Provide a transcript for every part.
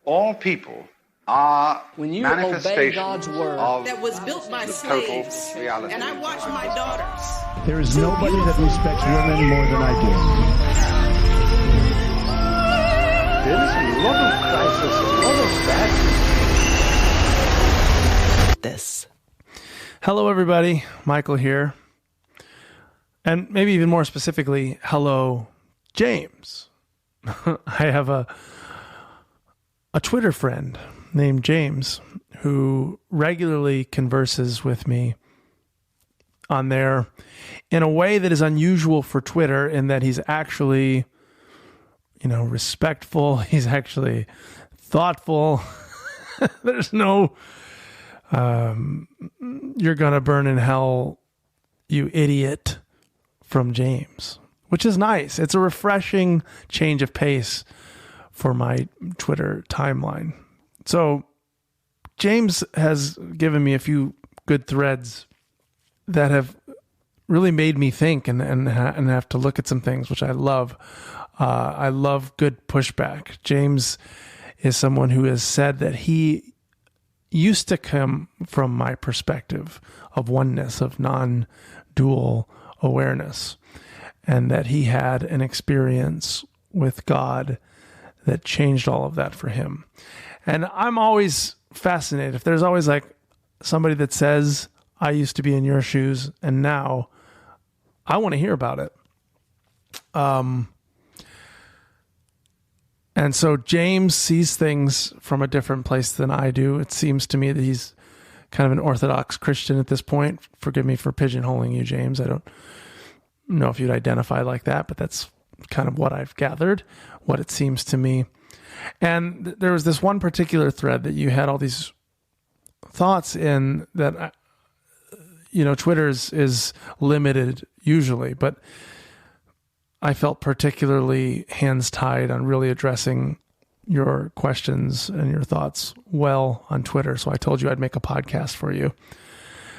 All people are when you obey God's word that was built by slaves, and I watch my daughters. There is nobody that respects women more than I do. There is a lot of crisis, a lot of bad. This. Hello, everybody. Michael here. And maybe even more specifically, hello, James. I have a Twitter friend named James who regularly converses with me on there in a way that is unusual for Twitter, in that he's actually, respectful. He's actually thoughtful. There's no, you're going to burn in hell, you idiot, from James, which is nice. It's a refreshing change of pace for my Twitter timeline. So James has given me a few good threads that have really made me think and have to look at some things, which I love. I love good pushback. James is someone who has said that he used to come from my perspective of oneness, of non-dual awareness, and that he had an experience with God that changed all of that for him. And I'm always fascinated. If there's always like somebody that says, I used to be in your shoes and now, I want to hear about it. And so James sees things from a different place than I do. It seems to me that he's kind of an Orthodox Christian at this point. Forgive me for pigeonholing you, James. I don't know if you'd identify like that, but that's kind of what I've gathered, what it seems to me. And there was this one particular thread that you had all these thoughts in that, Twitter is limited usually, but I felt particularly hands tied on really addressing your questions and your thoughts well on Twitter. So I told you I'd make a podcast for you.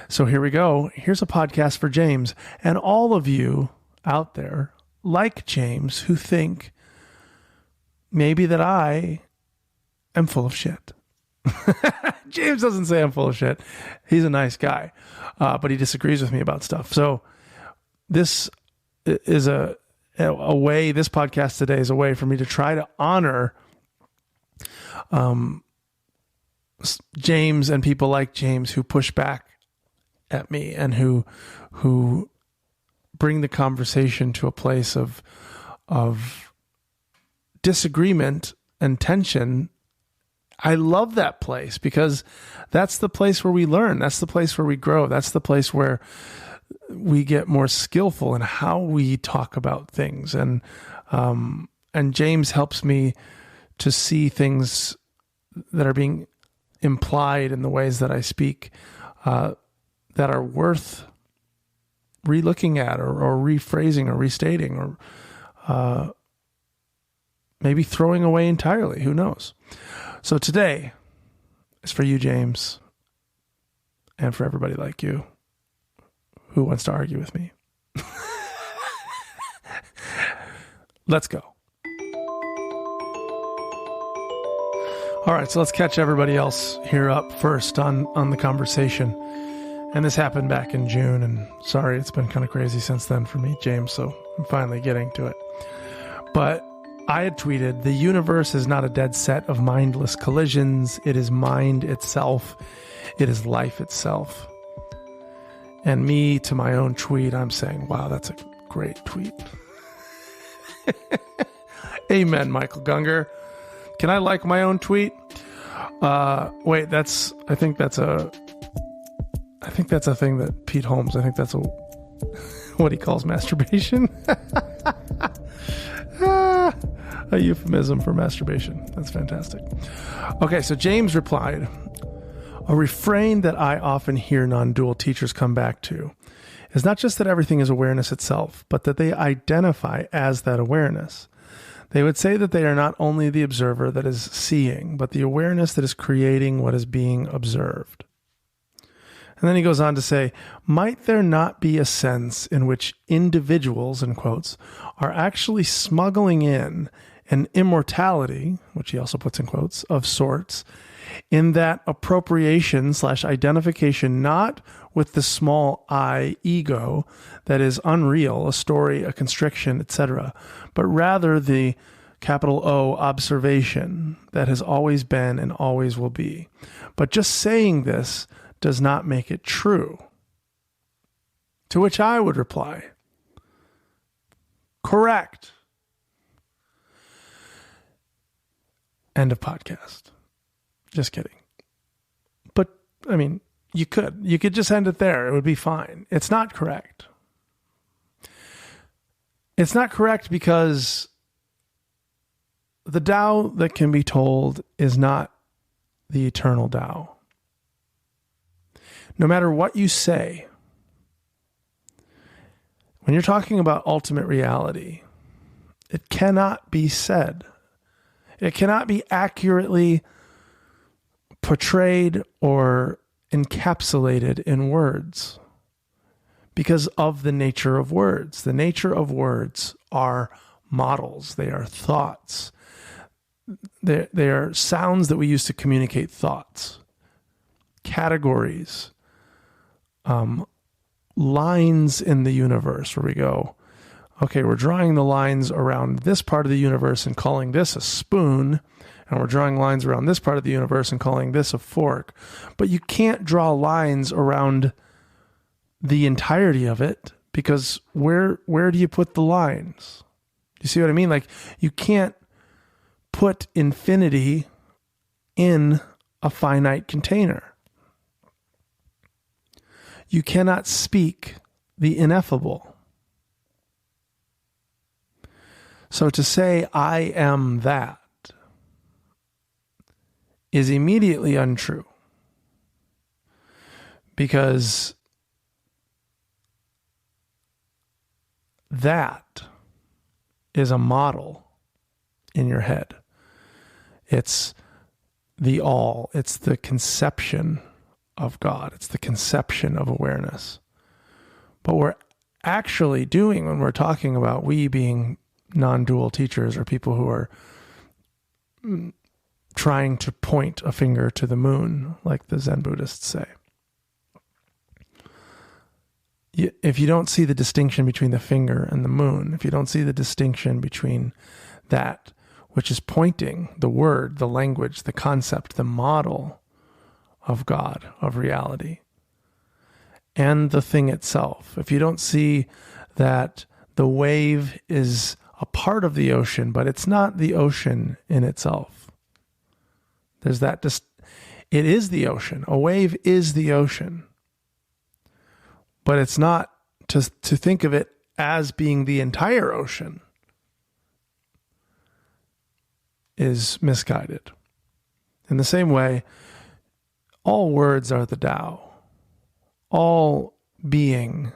So here we go. Here's a podcast for James and all of you out there like James who think maybe that I am full of shit. James doesn't say I'm full of shit. He's a nice guy, but he disagrees with me about stuff. So this is a way, this podcast today is a way for me to try to honor James and people like James who push back at me and who bring the conversation to a place of disagreement and tension. I love that place because that's the place where we learn. That's the place where we grow. That's the place where we get more skillful in how we talk about things. And James helps me to see things that are being implied in the ways that I speak, that are worth relooking at or rephrasing or restating or maybe throwing away entirely. Who knows? So today is for you, James, and for everybody like you who wants to argue with me. Let's go. All right, so let's catch everybody else here up first on the conversation. And this happened back in June, and sorry, it's been kind of crazy since then for me, James, so I'm finally getting to it. But I had tweeted, the universe is not a dead set of mindless collisions. It is mind itself. It is life itself. And me, to my own tweet, I'm saying, wow, that's a great tweet. Amen, Michael Gunger. Can I like my own tweet? Wait, I think that's a thing that Pete Holmes, I think that's what he calls masturbation. A euphemism for masturbation. That's fantastic. Okay, so James replied, a refrain that I often hear non-dual teachers come back to is not just that everything is awareness itself, but that they identify as that awareness. They would say that they are not only the observer that is seeing, but the awareness that is creating what is being observed. And then he goes on to say, might there not be a sense in which individuals, in quotes, are actually smuggling in an immortality, which he also puts in quotes, of sorts, in that appropriation / identification, not with the small I ego that is unreal, a story, a constriction, etc., but rather the capital O observation that has always been and always will be. But just saying this does not make it true. To which I would reply, correct. End of podcast. Just kidding. But, I mean, you could just end it there. It would be fine. It's not correct. It's not correct because the Tao that can be told is not the eternal Tao. No matter what you say, when you're talking about ultimate reality, it cannot be said. It cannot be accurately portrayed or encapsulated in words because of the nature of words. The nature of words are models. They are thoughts. They are sounds that we use to communicate thoughts, categories, lines in the universe where we go, okay, we're drawing the lines around this part of the universe and calling this a spoon, and we're drawing lines around this part of the universe and calling this a fork. But you can't draw lines around the entirety of it because where do you put the lines? You see what I mean? Like, you can't put infinity in a finite container. You cannot speak the ineffable. So to say, I am that, is immediately untrue. Because that is a model in your head. It's the all. It's the conception of God. It's the conception of awareness. But we're actually doing, when we're talking about we being non-dual teachers or people who are trying to point a finger to the moon, like the Zen Buddhists say. If you don't see the distinction between the finger and the moon, if you don't see the distinction between that which is pointing, the word, the language, the concept, the model of God, of reality, and the thing itself, if you don't see that the wave is a part of the ocean, but it's not the ocean in itself. There's that, it is the ocean. A wave is the ocean. But it's not to think of it as being the entire ocean is misguided. In the same way, all words are the Tao. All being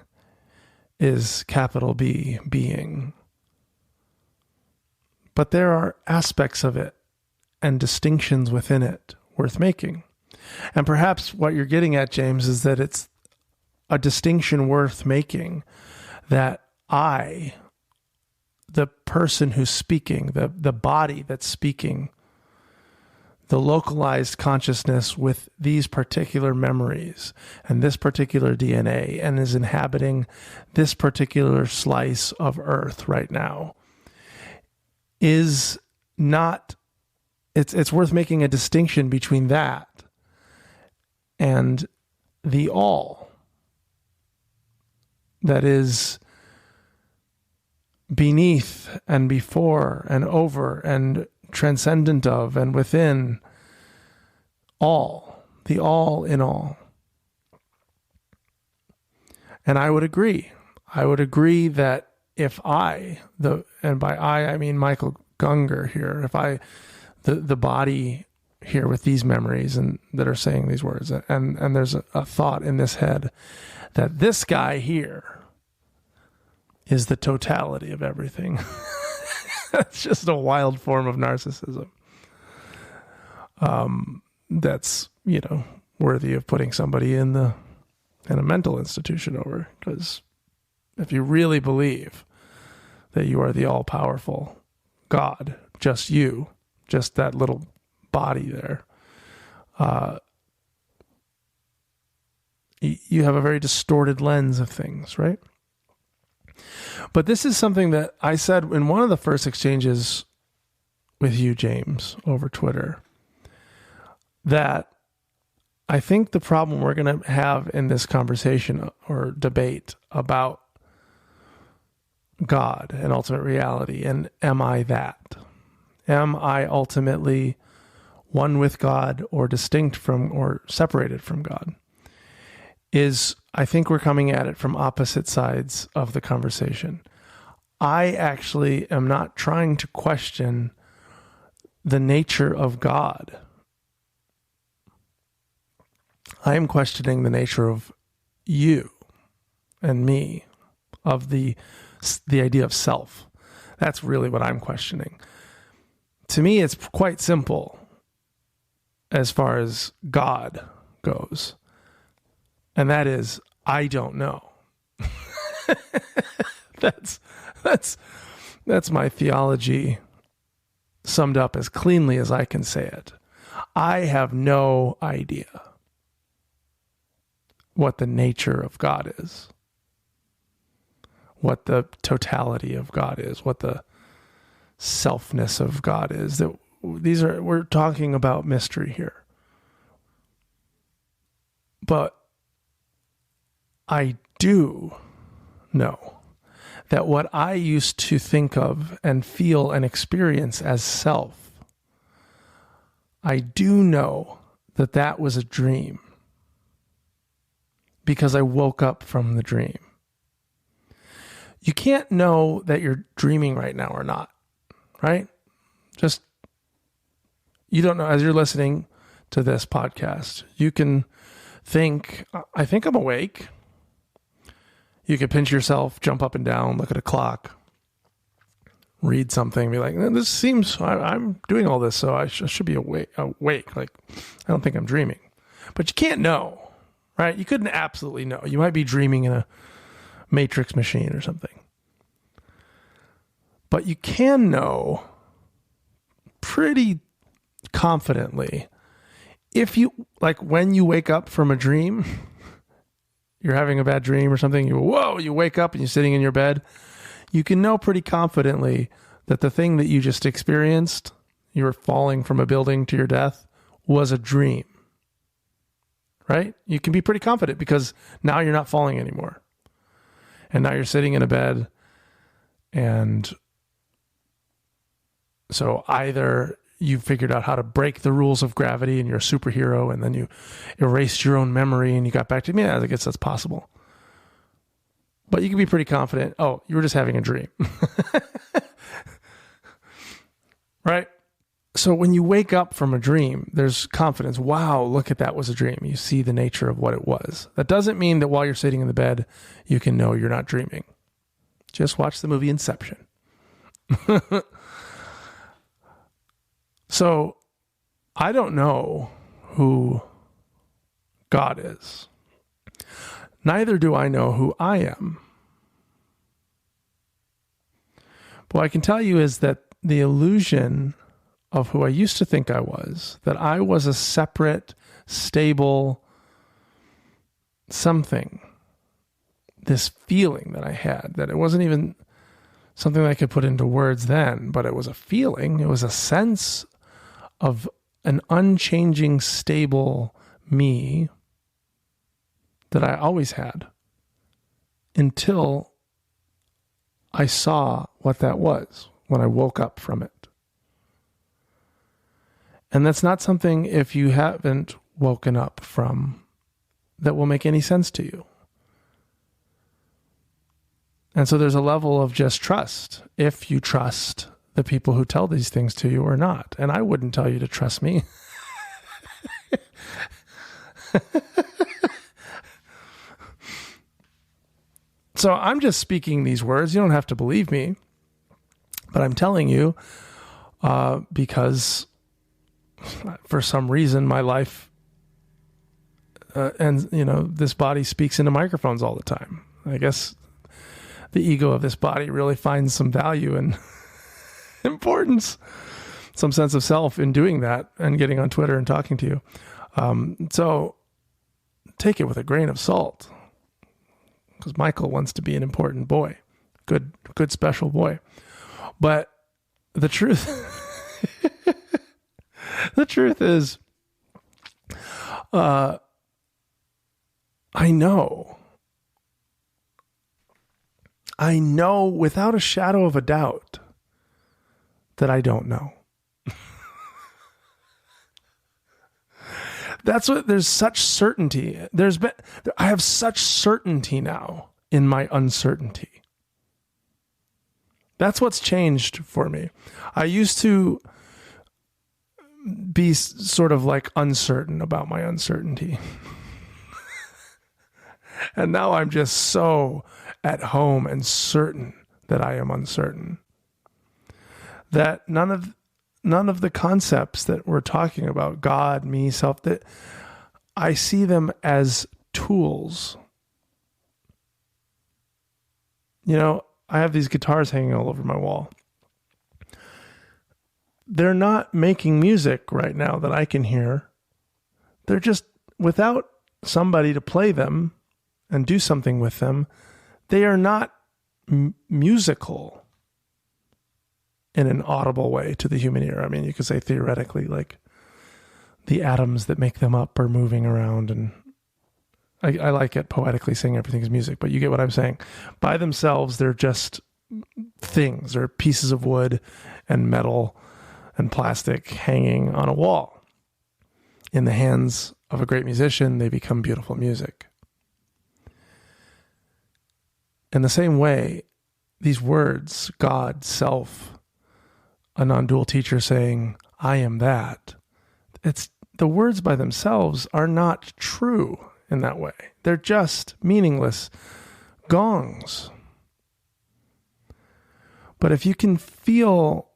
is capital B, being. But there are aspects of it and distinctions within it worth making. And perhaps what you're getting at, James, is that it's a distinction worth making that I, the person who's speaking, the body that's speaking, the localized consciousness with these particular memories and this particular DNA and is inhabiting this particular slice of earth right now, is not, it's worth making a distinction between that and the all that is beneath and before and over and transcendent of and within all, the all in all. And I would agree. I would agree that if and by I mean Michael Gungor here, if the body here with these memories and that are saying these words, and there's a thought in this head that this guy here is the totality of everything. That's just a wild form of narcissism. That's, worthy of putting somebody in a mental institution over. Because if you really believe that you are the all-powerful God, just you, just that little body there. You have a very distorted lens of things, right? But this is something that I said in one of the first exchanges with you, James, over Twitter, that I think the problem we're going to have in this conversation or debate about God and ultimate reality, and am I that? Am I ultimately one with God or distinct from or separated from God? Is I think we're coming at it from opposite sides of the conversation. I actually am not trying to question the nature of God. I am questioning the nature of you and me, of the idea of self. That's really what I'm questioning. To me, it's quite simple as far as God goes. And that is, I don't know. That's my theology summed up as cleanly as I can say it. I have no idea what the nature of God is, what the totality of God is, what the selfness of God is. We're talking about mystery here. But I do know that what I used to think of and feel and experience as self, I do know that that was a dream because I woke up from the dream. You can't know that you're dreaming right now or not, right? You don't know. As you're listening to this podcast, you can think, I think I'm awake. You could pinch yourself, jump up and down, look at a clock, read something, be like, this seems, I'm doing all this, so I should be awake. Like, I don't think I'm dreaming. But you can't know, right? You couldn't absolutely know. You might be dreaming in a matrix machine or something. But you can know pretty confidently if you, like when you wake up from a dream, you're having a bad dream or something, you wake up and you're sitting in your bed, you can know pretty confidently that the thing that you just experienced, you were falling from a building to your death, was a dream. Right? You can be pretty confident because now you're not falling anymore. And now you're sitting in a bed, and so either you figured out how to break the rules of gravity and you're a superhero, and then you erased your own memory and you got back to me. Yeah, I guess that's possible. But you can be pretty confident, oh, you were just having a dream. Right? So when you wake up from a dream, there's confidence. Wow, look at that was a dream. You see the nature of what it was. That doesn't mean that while you're sitting in the bed, you can know you're not dreaming. Just watch the movie Inception. So I don't know who God is. Neither do I know who I am. But what I can tell you is that the illusion of who I used to think I was, that I was a separate, stable something, this feeling that I had, that it wasn't even something that I could put into words then, but it was a feeling, it was a sense of an unchanging, stable me that I always had until I saw what that was when I woke up from it. And that's not something, if you haven't woken up from, that will make any sense to you. And so there's a level of just trust, if you trust the people who tell these things to you or not. And I wouldn't tell you to trust me. So I'm just speaking these words. You don't have to believe me, but I'm telling you because for some reason my life and this body speaks into microphones all the time. I guess the ego of this body really finds some value in importance, some sense of self in doing that and getting on Twitter and talking to you. So take it with a grain of salt, because Michael wants to be an important boy, good special boy. But the truth, the truth is, I know without a shadow of a doubt that I don't know. That's what, there's such certainty. I have such certainty now in my uncertainty. That's what's changed for me. I used to be sort of like uncertain about my uncertainty. And now I'm just so at home and certain that I am uncertain. That none of the concepts that we're talking about, God, me, self, that I see them as tools. You know, I have these guitars hanging all over my wall. They're not making music right now that I can hear. They're just, without somebody to play them and do something with them, they are not musical in an audible way to the human ear. I mean, you could say theoretically, like the atoms that make them up are moving around, and I like it poetically saying everything is music, but you get what I'm saying. By themselves, they're just things. They're pieces of wood and metal and plastic hanging on a wall. In the hands of a great musician, they become beautiful music. In the same way, these words, God, self, a non-dual teacher saying, I am that, it's the words by themselves are not true in that way. They're just meaningless gongs. But if you can feel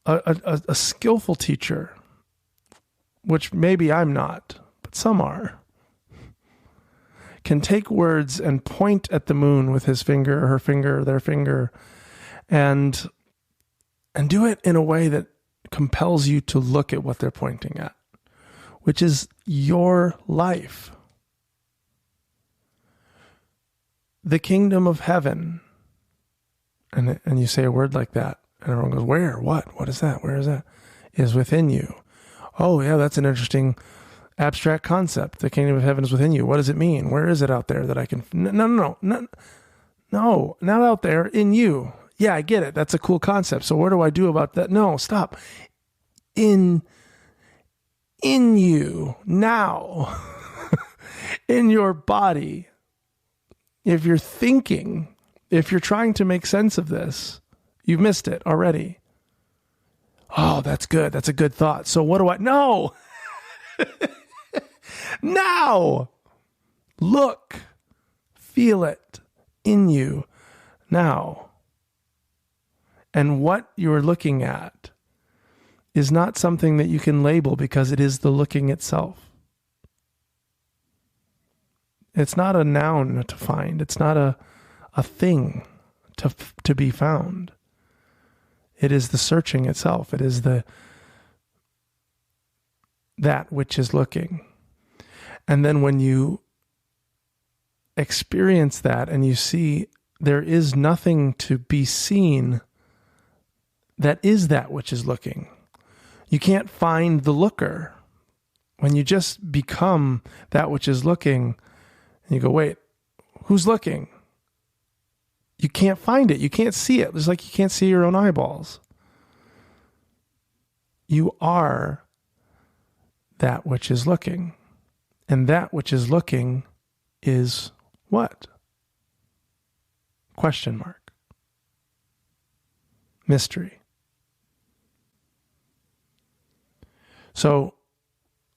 a skillful teacher, which maybe I'm not, but some are, can take words and point at the moon with his finger, or her finger, or their finger, and do it in a way that compels you to look at what they're pointing at, which is your life. The kingdom of heaven. And you say a word like that, and everyone goes, where? What is that? Where is that? Is within you. Oh, yeah, that's an interesting abstract concept. The kingdom of heaven is within you. What does it mean? Where is it out there that I can... No, not out there, in you. Yeah, I get it. That's a cool concept. So what do I do about that? No, stop. In you, now, in your body. If you're thinking, if you're trying to make sense of this, you've missed it already. Oh, that's good. That's a good thought. So what do I... No! Now! Look. Feel it in you now. And what you're looking at is not something that you can label, because it is the looking itself. It's not a noun to find. It's not a thing to be found. It is the searching itself. It is that which is looking. And then when you experience that and you see there is nothing to be seen that is that which is looking. You can't find the looker. When you just become that which is looking, and you go, wait, who's looking? You can't find it. You can't see it. It's like you can't see your own eyeballs. You are that which is looking. And that which is looking is what? Question mark. Mystery. So,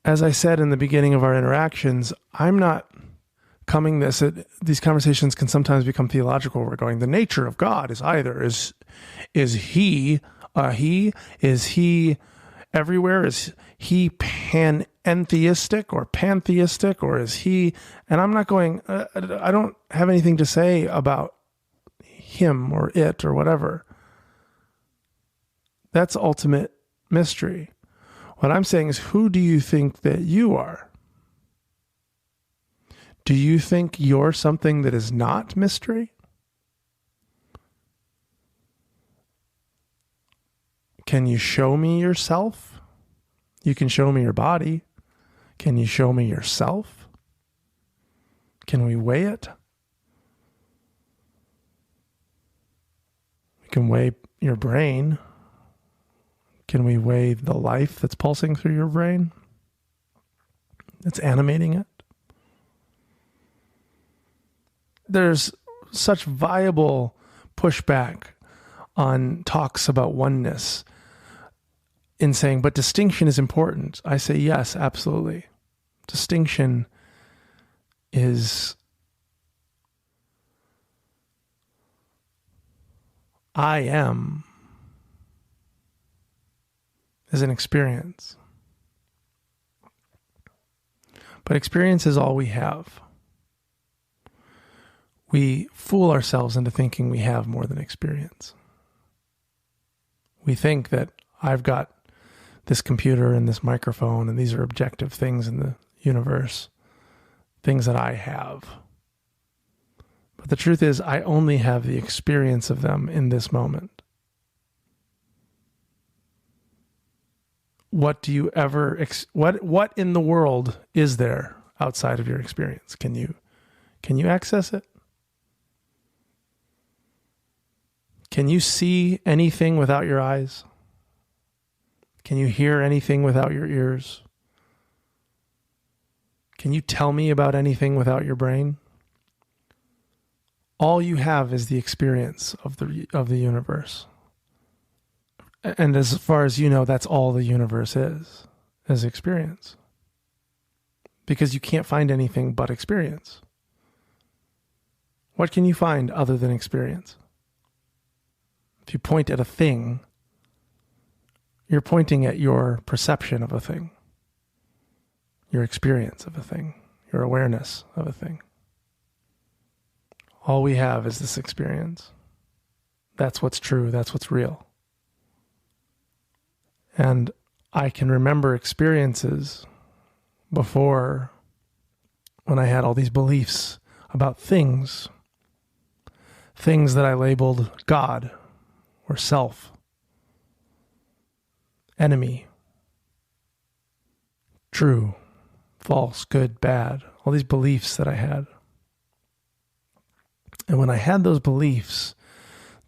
as I said in the beginning of our interactions, I'm not coming these conversations can sometimes become theological. We're going, the nature of God is either, is he everywhere? Is he panentheistic or pantheistic, or is he, and I'm not going, I don't have anything to say about him or it or whatever. That's ultimate mystery. What I'm saying is, who do you think that you are? Do you think you're something that is not mystery? Can you show me yourself? You can show me your body. Can you show me yourself? Can we weigh it? We can weigh your brain. Can we weigh the life that's pulsing through your brain? That's animating it. There's such viable pushback on talks about oneness in saying, but distinction is important. I say, yes, absolutely. Distinction is I am is an experience. But experience is all we have. We fool ourselves into thinking we have more than experience. We think that I've got this computer and this microphone, and these are objective things in the universe, things that I have. But the truth is, I only have the experience of them in this moment. What do you ever, what in the world is there outside of your experience? Can you access it? Can you see anything without your eyes? Can you hear anything without your ears? Can you tell me about anything without your brain? All you have is the experience of the universe. And as far as you know, that's all the universe is experience. Because you can't find anything but experience. What can you find other than experience? If you point at a thing, you're pointing at your perception of a thing, your experience of a thing, your awareness of a thing. All we have is this experience. That's what's true. That's what's real. And I can remember experiences before when I had all these beliefs about things that I labeled God or self, enemy, true, false, good, bad, all these beliefs that I had. And when I had those beliefs,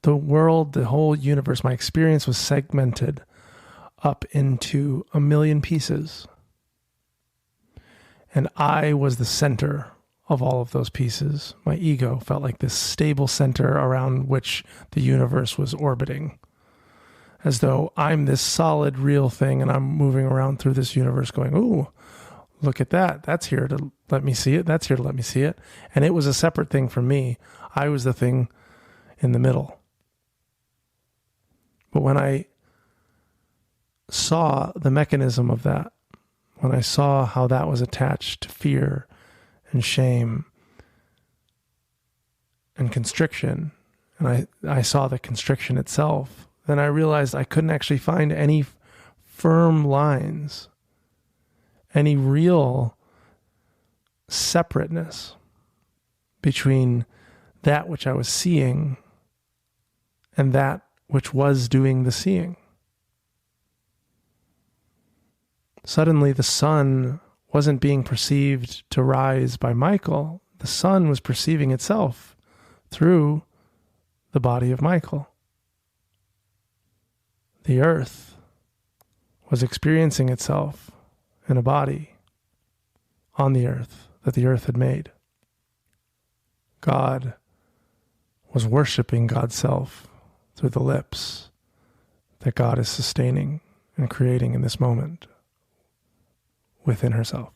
the world, the whole universe, my experience was segmented up into a million pieces. And I was the center of all of those pieces. My ego felt like this stable center around which the universe was orbiting, as though I'm this solid, real thing, and I'm moving around through this universe going, ooh, look at that. That's here to let me see it. That's here to let me see it. And it was a separate thing from me. I was the thing in the middle. But when I saw the mechanism of that, when I saw how that was attached to fear and shame and constriction, and I saw the constriction itself, then I realized I couldn't actually find any firm lines, any real separateness between that which I was seeing and that which was doing the seeing. Suddenly the sun wasn't being perceived to rise by Michael. The sun was perceiving itself through the body of Michael. The earth was experiencing itself in a body on the earth that the earth had made. God was worshiping God's self through the lips that God is sustaining and creating in this moment within herself.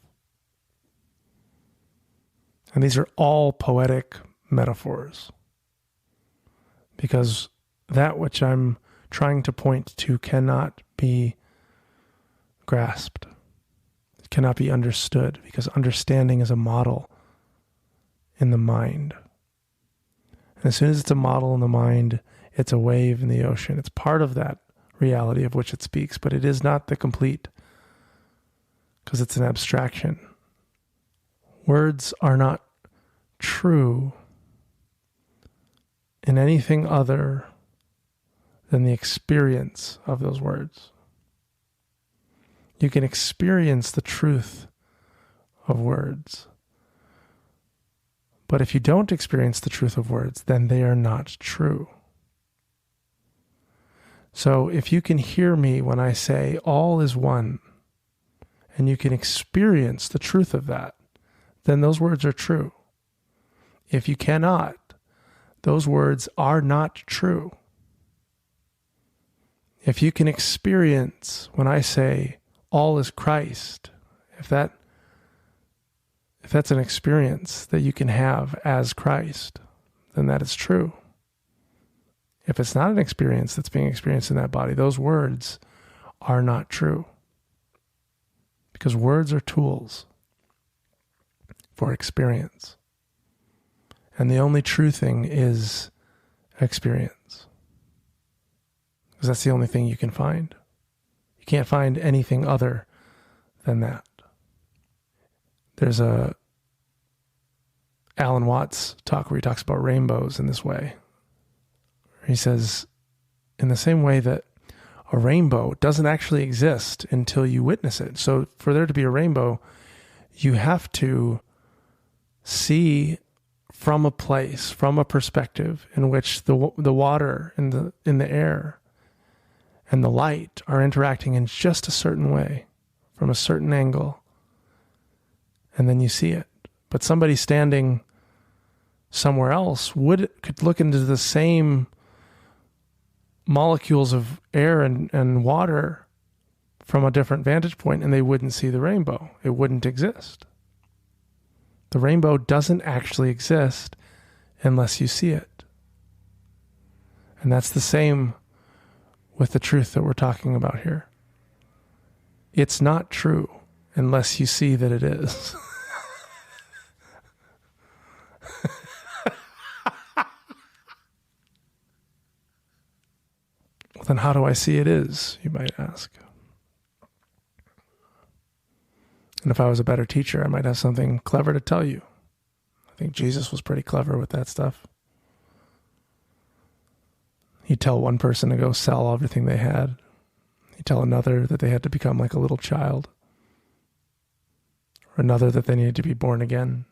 And these are all poetic metaphors, because that which I'm trying to point to cannot be grasped. It cannot be understood, because understanding is a model in the mind. And as soon as it's a model in the mind, it's a wave in the ocean. It's part of that reality of which it speaks, but it is not the complete, because it's an abstraction. Words are not true in anything other than the experience of those words. You can experience the truth of words, but if you don't experience the truth of words, then they are not true. So if you can hear me when I say all is one, and you can experience the truth of that, then those words are true. If you cannot, those words are not true. If you can experience when I say all is Christ, if that's an experience that you can have as Christ, then that is true. If it's not an experience that's being experienced in that body, those words are not true. Because words are tools for experience. And the only true thing is experience. Because that's the only thing you can find. You can't find anything other than that. There's a Alan Watts talk where he talks about rainbows in this way. He says, in the same way that a rainbow doesn't actually exist until you witness it. So for there to be a rainbow, you have to see from a place, from a perspective in which the water in the air and the light are interacting in just a certain way, from a certain angle, and then you see it. But somebody standing somewhere else could look into the same molecules of air and water from a different vantage point, and they wouldn't see the rainbow. It wouldn't exist. The rainbow doesn't actually exist unless you see it. And that's the same with the truth that we're talking about here. It's not true unless you see that it is. Well, then how do I see it is, you might ask? And if I was a better teacher, I might have something clever to tell you. I think Jesus was pretty clever with that stuff. He'd tell one person to go sell everything they had. He'd tell another that they had to become like a little child. Or another that they needed to be born again.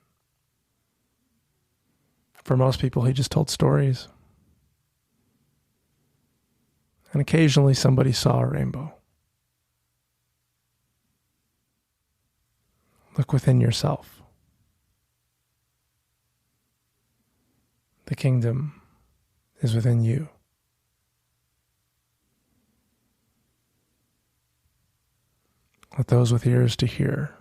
For most people, he just told stories. And occasionally somebody saw a rainbow. Look within yourself. The kingdom is within you. Let those with ears to hear